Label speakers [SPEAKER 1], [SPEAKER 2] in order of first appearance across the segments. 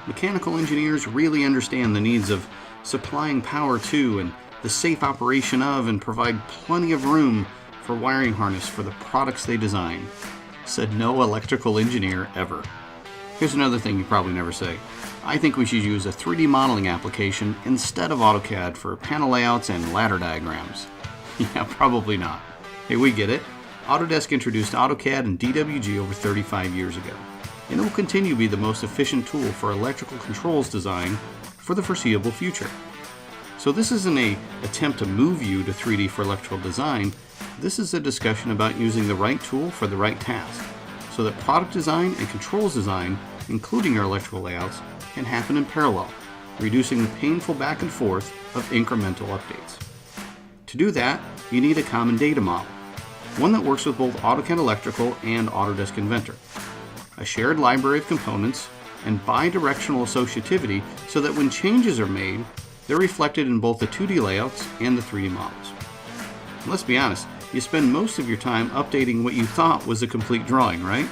[SPEAKER 1] Mechanical engineers really understand the needs of supplying power to and the safe operation of, and provide plenty of room for wiring harness for the products they design, said no electrical engineer ever. Here's another thing you probably never say. I think we should use a 3D modeling application instead of AutoCAD for panel layouts and ladder diagrams. Yeah, probably not. Hey, we get it. Autodesk introduced AutoCAD and DWG over 35 years ago, and it will continue to be the most efficient tool for electrical controls design for the foreseeable future. So this isn't an attempt to move you to 3D for electrical design. This is a discussion about using the right tool for the right task, so that product design and controls design, including your electrical layouts, can happen in parallel, reducing the painful back and forth of incremental updates. To do that, you need a common data model, one that works with both AutoCAD Electrical and Autodesk Inventor, a shared library of components, and bidirectional associativity so that when changes are made, they're reflected in both the 2D layouts and the 3D models. And let's be honest, you spend most of your time updating what you thought was a complete drawing, right?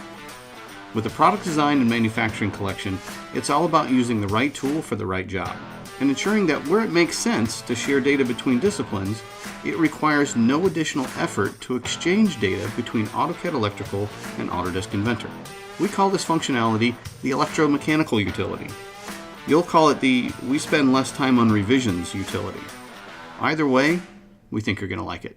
[SPEAKER 1] With the product design and manufacturing collection, it's all about using the right tool for the right job, and ensuring that where it makes sense to share data between disciplines, it requires no additional effort to exchange data between AutoCAD Electrical and Autodesk Inventor. We call this functionality the electromechanical utility. You'll call it the we spend less time on revisions utility. Either way, we think you're going to like it.